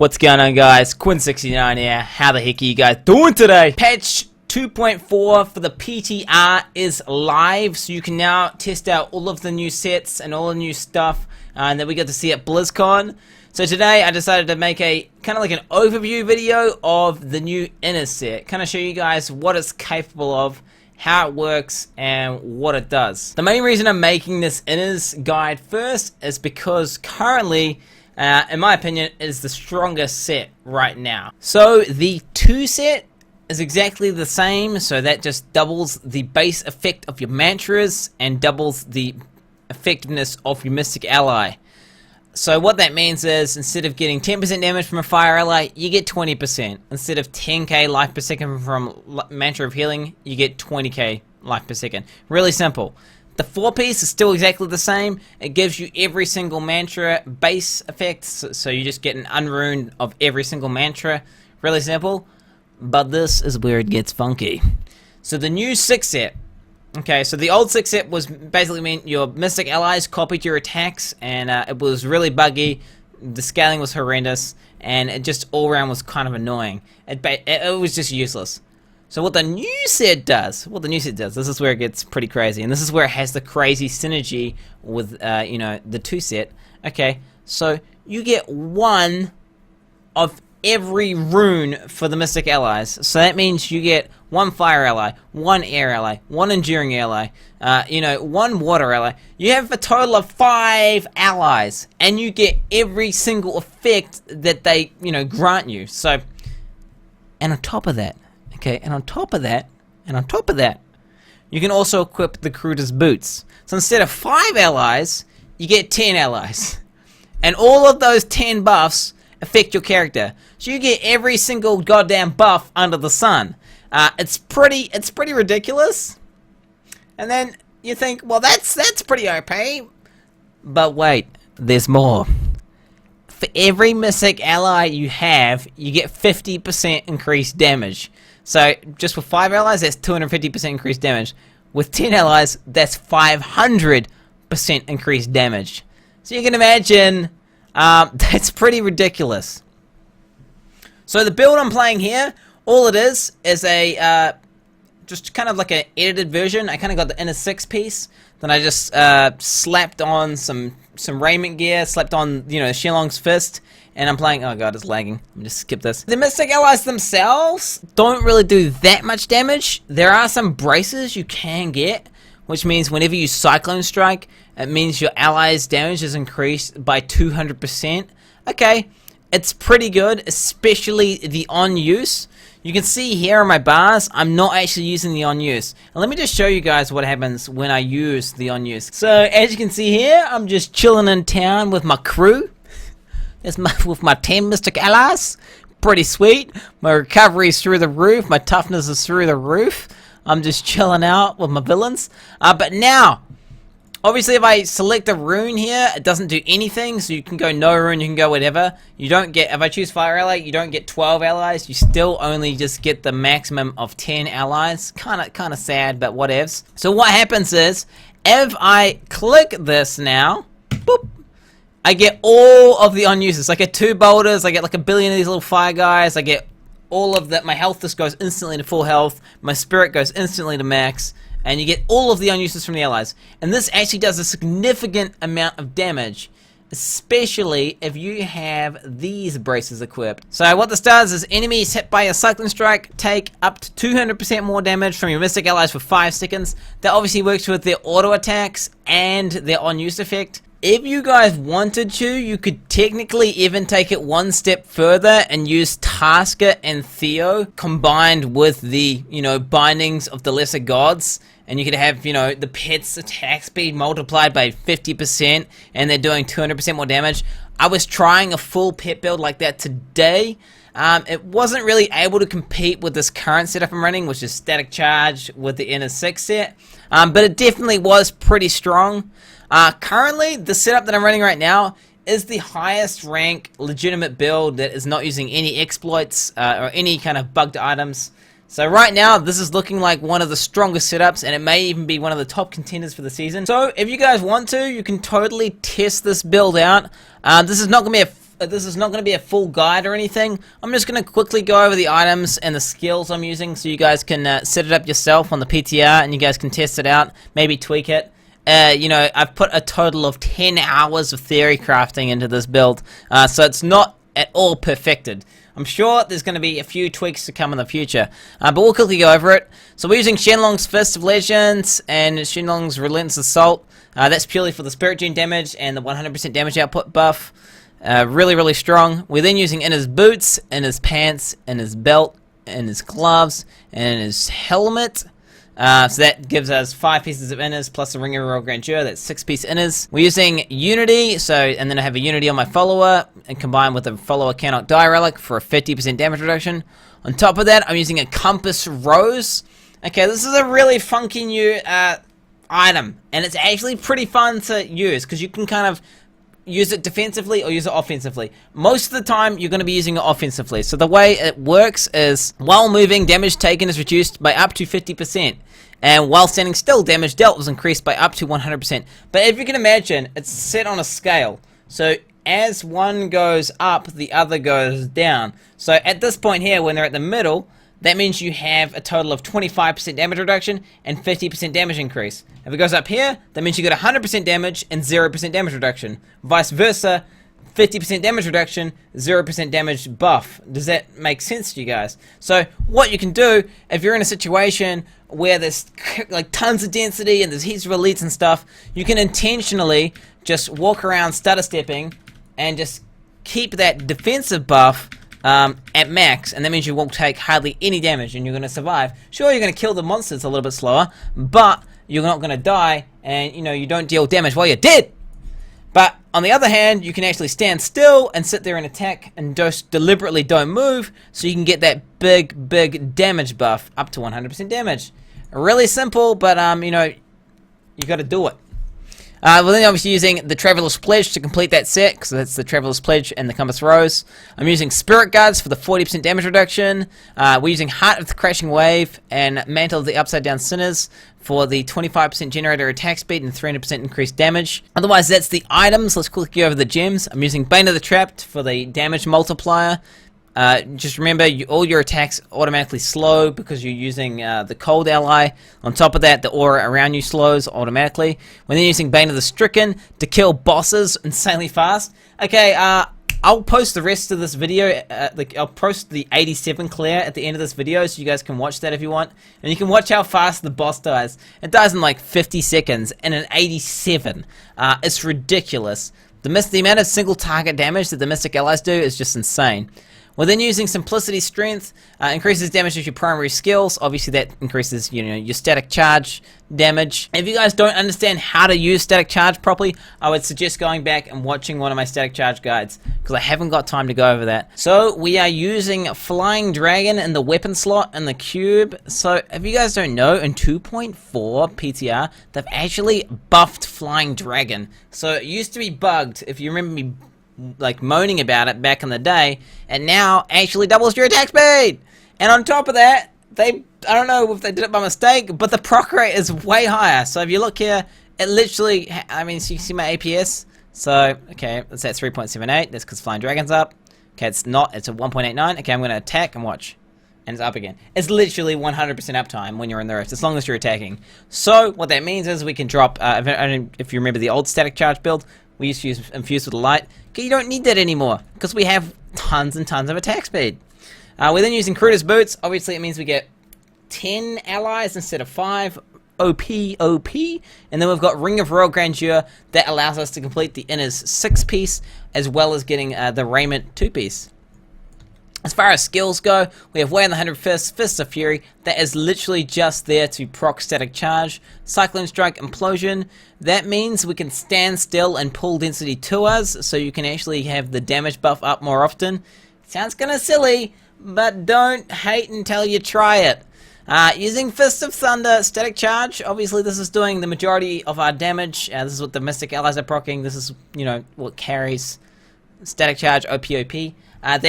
What's going on, guys? Quinn69 here. How the heck are you guys doing today? Patch 2.4 for the PTR is live, so you can now test out all of the new sets and all the new stuff that we got to see at BlizzCon. So today I decided to make a kind of like an overview video of the new inner set, kind of show you guys what it's capable of, how it works, and what it does. The main reason I'm making this inners guide first is because currently, in my opinion, it is the strongest set right now. So the 2 set is exactly the same, so that just doubles the base effect of your mantras and doubles the effectiveness of your mystic ally. So what that means is, instead of getting 10% damage from a fire ally, you get 20%. Instead of 10k life per second from mantra of healing, you get 20k life per second. Really simple. The 4-piece is still exactly the same. It gives you every single mantra base effects, so you just get an unrune of every single mantra. Really simple. But this is where it gets funky. So the new 6 set. Okay, so the old 6 set was basically mean your mystic allies copied your attacks, and it was really buggy. The scaling was horrendous, and it just all around was kind of annoying. It was just useless. So what the new set does, this is where it gets pretty crazy, and this is where it has the crazy synergy with, you know, the 2 set. Okay, so you get 1 of every rune for the mystic allies. So that means you get 1 fire ally, 1 air ally, 1 enduring ally, you know, 1 water ally. You have a total of 5 allies, and you get every single effect that they, you know, grant you. So, and on top of that, okay, and on top of that, you can also equip the Recruiter's boots. So instead of 5 allies, you get 10 allies. And all of those 10 buffs affect your character. So you get every single goddamn buff under the sun. It's pretty ridiculous. And then you think, well, that's pretty OP. But wait, there's more. For every mystic ally you have, you get 50% increased damage. So just with 5 allies, that's 250% increased damage. With 10 allies, that's 500% increased damage. So you can imagine, that's pretty ridiculous. So the build I'm playing here, all it is a just kind of like an edited version. I kind of got the inner 6-piece, then I just slapped on some raiment gear, slapped on, you know, Shilong's fist, and I'm playing. Oh god, it's lagging. Let me just skip this. The mystic allies themselves don't really do that much damage. There are some braces you can get, which means whenever you Cyclone Strike, it means your allies' damage is increased by 200%. Okay, it's pretty good, especially the on-use. You can see here on my bars, I'm not actually using the on-use. And let me just show you guys what happens when I use the on-use. So, as you can see here, I'm just chilling in town with my crew. With my 10 mystic allies. Pretty sweet. My recovery is through the roof. My toughness is through the roof. I'm just chilling out with my villains. But now, obviously if I select a rune here, it doesn't do anything, so you can go no rune, you can go whatever. You don't get, if I choose fire ally, you don't get 12 allies, you still only just get the maximum of 10 allies. Kinda sad, but whatevs. So what happens is, if I click this now, boop, I get all of the unuses. I get 2 boulders, I get like a billion of these little fire guys, I get all of that. My health just goes instantly to full health, my spirit goes instantly to max, and you get all of the unuses from the allies. And this actually does a significant amount of damage, especially if you have these braces equipped. So what this does is, enemies hit by a Cyclone Strike take up to 200% more damage from your mystic allies for 5 seconds. That obviously works with their auto attacks and their on-use effect. If you guys wanted to, you could technically even take it one step further and use Tasker and Theo combined with the, you know, bindings of the lesser gods. And you could have, you know, the pet's attack speed multiplied by 50%, and they're doing 200% more damage. I was trying a full pet build like that today. It wasn't really able to compete with this current setup I'm running, which is Static Charge with the inner 6 set. But it definitely was pretty strong. Currently, the setup that I'm running right now is the highest rank legitimate build that is not using any exploits or any kind of bugged items. So right now, this is looking like one of the strongest setups, and it may even be one of the top contenders for the season. So if you guys want to, you can totally test this build out. This is not going to be this is not going to be a full guide or anything. I'm just going to quickly go over the items and the skills I'm using so you guys can set it up yourself on the PTR and you guys can test it out, maybe tweak it. You know, I've put a total of 10 hours of theory crafting into this build, so it's not at all perfected. I'm sure there's going to be a few tweaks to come in the future, but we'll quickly go over it. So we're using Shenlong's Fist of Legends and Shenlong's Relentless Assault. That's purely for the Spirit Gem damage and the 100% damage output buff. Really, really strong. We're then using in his boots, in his pants, in his belt, in his gloves, and in his helmet. So that gives us 5 pieces of inners plus the Ring of Royal Grandeur. That's 6-piece inners. We're using Unity, and then I have a Unity on my follower, and combined with a follower cannot die relic for a 50% damage reduction. On top of that, I'm using a Compass Rose. Okay, this is a really funky new item, and it's actually pretty fun to use because you can kind of use it defensively or use it offensively. Most of the time, you're going to be using it offensively. So the way it works is, while moving, damage taken is reduced by up to 50%. And while standing still, damage dealt was increased by up to 100%. But if you can imagine, it's set on a scale. So as one goes up, the other goes down. So at this point here, when they're at the middle, that means you have a total of 25% damage reduction and 50% damage increase. If it goes up here, that means you get 100% damage and 0% damage reduction. Vice versa, 50% damage reduction, 0% damage buff. Does that make sense to you guys? So what you can do, if you're in a situation where there's like tons of density and there's heaps of elites and stuff, you can intentionally just walk around stutter stepping and just keep that defensive buff at max, and that means you won't take hardly any damage and you're going to survive. Sure, you're going to kill the monsters a little bit slower, but you're not going to die, and you know, you don't deal damage while you're dead. But on the other hand, you can actually stand still and sit there and attack and just deliberately don't move, so you can get that big damage buff up to 100% damage. Really simple, but you know, you got to do it. We're then obviously using the Traveler's Pledge to complete that set, because that's the Traveler's Pledge and the Compass Rose. I'm using Spirit Guards for the 40% damage reduction. We're using Heart of the Crashing Wave and Mantle of the Upside Down Sinners for the 25% generator attack speed and 300% increased damage. Otherwise, that's the items. Let's quickly go over the gems. I'm using Bane of the Trapped for the damage multiplier. Just remember, all your attacks automatically slow because you're using the cold ally. On top of that, the aura around you slows automatically. We're then using Bane of the Stricken to kill bosses insanely fast. Okay, I'll post the rest of this video, I'll post the 87 clear at the end of this video so you guys can watch that if you want. And you can watch how fast the boss dies. It dies in like 50 seconds and an 87. It's ridiculous. The amount of single target damage that the Mystic Allies do is just insane. We're then using Simplicity Strength, increases damage with your primary skills. Obviously that increases, you know, your static charge damage. If you guys don't understand how to use static charge properly, I would suggest going back and watching one of my static charge guides, because I haven't got time to go over that. So we are using Flying Dragon in the weapon slot and the cube. So if you guys don't know, in 2.4 PTR, they've actually buffed Flying Dragon. So it used to be bugged, if you remember me like moaning about it back in the day, and now actually doubles your attack speed. And on top of that, I don't know if they did it by mistake, but the proc rate is way higher. So if you look here, it literally, I mean, so you can see my APS. So, okay, it's at 3.78. That's because Flying Dragon's up. Okay, it's not, it's at 1.89. Okay, I'm going to attack and watch. And it's up again. It's literally 100% uptime when you're in the rest, as long as you're attacking. So, what that means is we can drop, if you remember the old static charge build, we used to use Infused with the Light. Okay, you don't need that anymore, because we have tons and tons of attack speed. We're then using Cruder's Boots. Obviously, it means we get 10 allies instead of 5. OP. And then we've got Ring of Royal Grandeur. That allows us to complete the Inner's 6-piece, as well as getting the Raiment 2-piece. As far as skills go, we have Way on the 100 Fists, Fists of Fury. That is literally just there to proc static charge. Cyclone Strike, Implosion. That means we can stand still and pull density to us, so you can actually have the damage buff up more often. Sounds kind of silly, but don't hate until you try it. Using Fist of Thunder, Static Charge. Obviously, this is doing the majority of our damage. This is what the Mystic Allies are proccing. This is, you know, what carries Static Charge, OP. They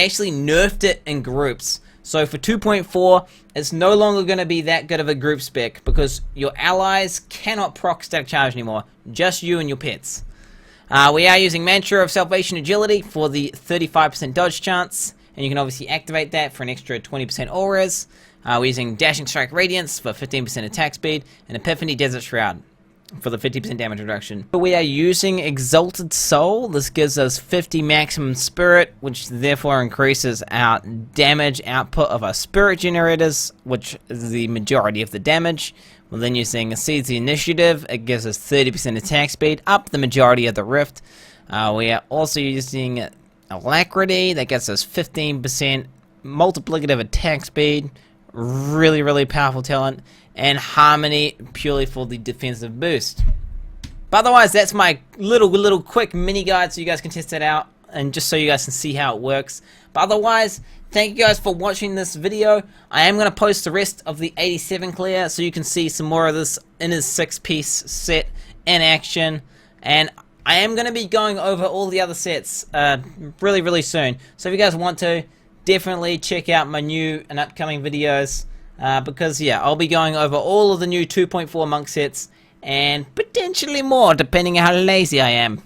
actually nerfed it in groups. So for 2.4, it's no longer going to be that good of a group spec, because your allies cannot proc Static Charge anymore. Just you and your pets. We are using Mantra of Salvation Agility for the 35% dodge chance, and you can obviously activate that for an extra 20% auras. We're using Dashing Strike Radiance for 15% attack speed, and Epiphany Desert Shroud for the 50% damage reduction. We are using Exalted Soul. This gives us 50 maximum spirit, which therefore increases our damage output of our spirit generators, which is the majority of the damage. We're then using Seize the Initiative. It gives us 30% attack speed, up the majority of the rift. We are also using Alacrity. That gets us 15% multiplicative attack speed. Really, really powerful talent. And Harmony purely for the defensive boost. But otherwise, that's my little quick mini guide so you guys can test it out and just so you guys can see how it works. But otherwise, thank you guys for watching this video. I am going to post the rest of the 87 clear so you can see some more of this in his 6-piece set in action. And I am going to be going over all the other sets really, really soon. So if you guys want to, definitely check out my new and upcoming videos. Because yeah, I'll be going over all of the new 2.4 monk sets and potentially more depending on how lazy I am.